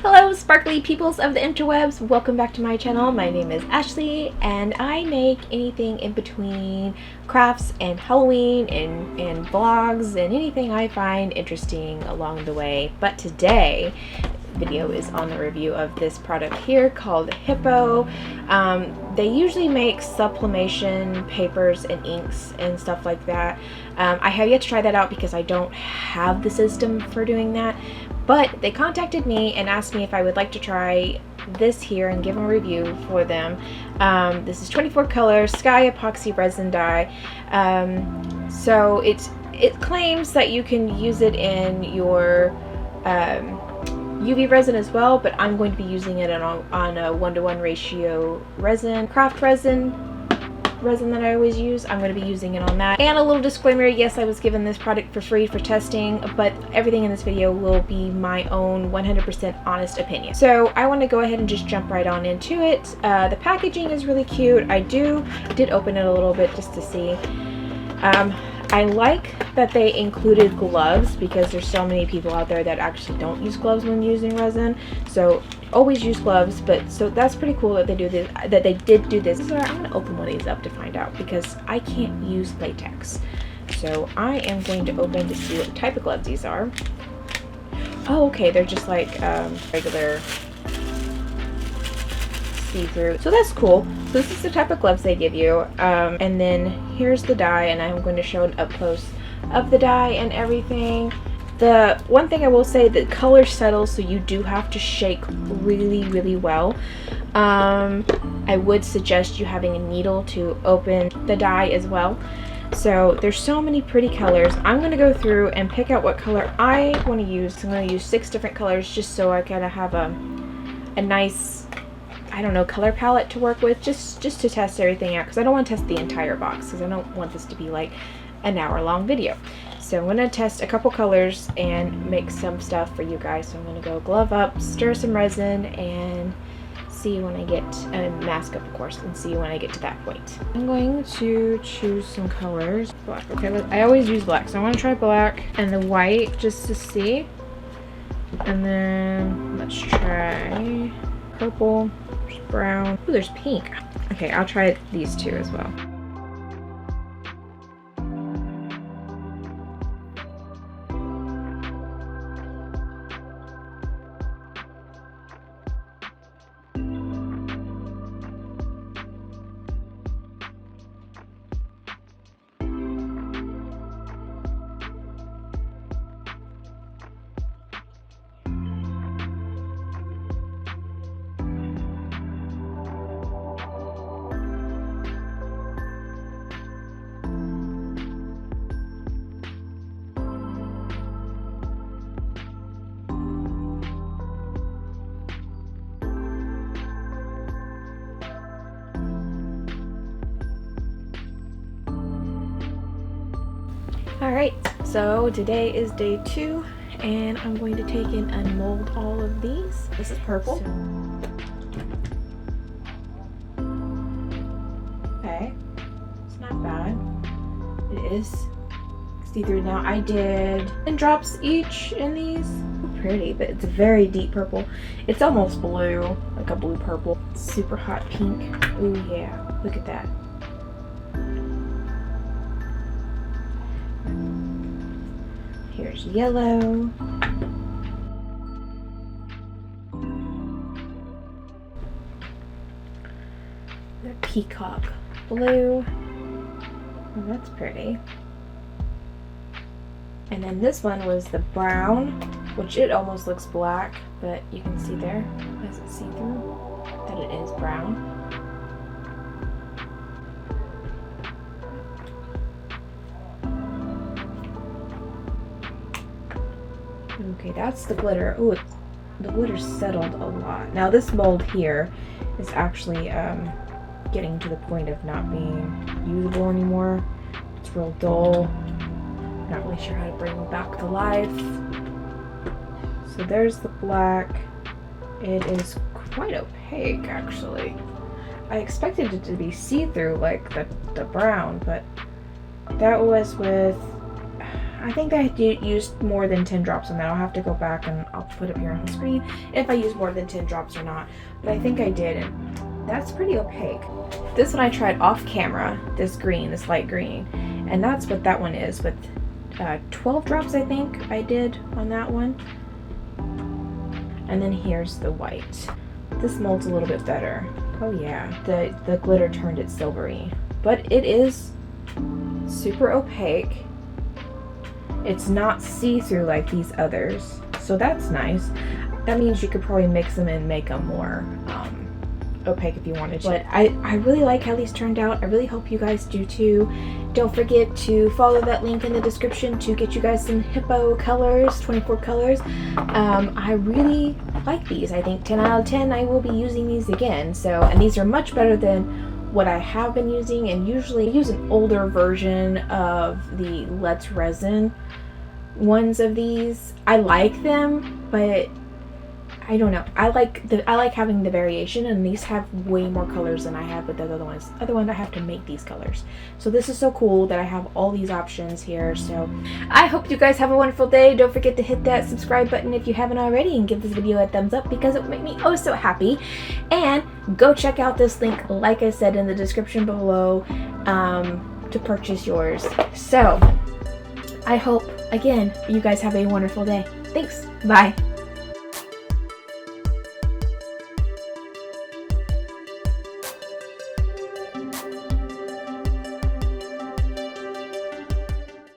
Hello, sparkly peoples of the interwebs. Welcome back to my channel. My name is Ashley, and I make anything in between crafts and Halloween and vlogs and anything I find interesting along the way. But today, the video is on the review of this product here called Hiipoo. They usually make sublimation papers and inks and stuff like that. I have yet to try that out because I don't have the system for doing that. But they contacted me and asked me if I would like to try this here and give them a review for them. This is 24 color Sky Epoxy Resin Dye. So it claims that you can use it in your UV resin as well, but I'm going to be using it on a 1-to-1 ratio resin, craft resin that I always use. I'm going to be using it on that. And a little disclaimer, yes, I was given this product for free for testing, but everything in this video will be my own 100% honest opinion. So I want to go ahead and just jump right on into it. The packaging is really cute. I did open it a little bit just to see. I like that they included gloves because there's so many people out there that actually don't use gloves when using resin. So always use gloves, but so that's pretty cool that they do this, that they did do this. So I'm gonna open one of these up to find out because I can't use latex. So I am going to open to see what type of gloves these are. Oh, okay, they're just like regular see-through. So that's cool. So this is the type of gloves they give you. And then here's the dye, and I'm going to show an up close of the dye and everything. The one thing I will say, the color settles, so you do have to shake really well. I would suggest you having a needle to open the dye as well. So there's so many pretty colors. I'm going to go through and pick out what color I want to use. I'm going to use 6 different colors just so I kind of have a nice, I don't know, color palette to work with, just to test everything out, because I don't want to test the entire box because I don't want this to be like an hour-long video. So I'm going to test a couple colors and make some stuff for you guys. So I'm going to go glove up, stir some resin, and see when I get a mask up, of course, and see when I get to that point. I'm going to choose some colors. Black. Okay, I always use black, so I want to try black and the white just to see. And then let's try purple, there's brown. Ooh, there's pink. Okay, I'll try these two as well. Alright, so today is day 2, and I'm going to take in and mold all of these. This is purple. Okay, it's not bad. It is see-through now. I did 10 drops each in these. Pretty, but it's a very deep purple. It's almost blue, like a blue purple. Super hot pink. Ooh yeah, look at that. Here's yellow. The peacock blue. Oh, that's pretty. And then this one was the brown, which it almost looks black, but you can see there, as it see through, that it is brown. Okay, that's the glitter. Ooh, the glitter settled a lot. Now this mold here is actually getting to the point of not being usable anymore. It's real dull. Not really sure how to bring it back to life. So there's the black. It is quite opaque, actually. I expected it to be see-through like the brown, but that was with, I think I used more than 10 drops on that. I'll have to go back and I'll put it here on the screen if I use more than 10 drops or not. But I think I did, and that's pretty opaque. This one I tried off camera, this green, this light green, and that's what that one is with 12 drops I think I did on that one. And then here's the white. This mold's a little bit better. Oh yeah, the glitter turned it silvery, but it is super opaque. It's not see-through like these others, so that's nice. That means you could probably mix them and make them more opaque if you wanted to. But I really like how these turned out. I really hope you guys do too. Don't forget to follow that link in the description to get you guys some Hiipoo colors, 24 colors. I really like these. I think 10 out of 10. I will be using these again. So, and these are much better than what I have been using, and usually I use an older version of the Let's Resin ones of these. I like them, but I don't know. I like having the variation, and these have way more colors than I have with the other ones. Other ones I have to make these colors. So this is so cool that I have all these options here. So I hope you guys have a wonderful day. Don't forget to hit that subscribe button if you haven't already, and give this video a thumbs up because it would make me oh so happy. And go check out this link, like I said, in the description below to purchase yours. So I hope, again, you guys have a wonderful day. Thanks. Bye.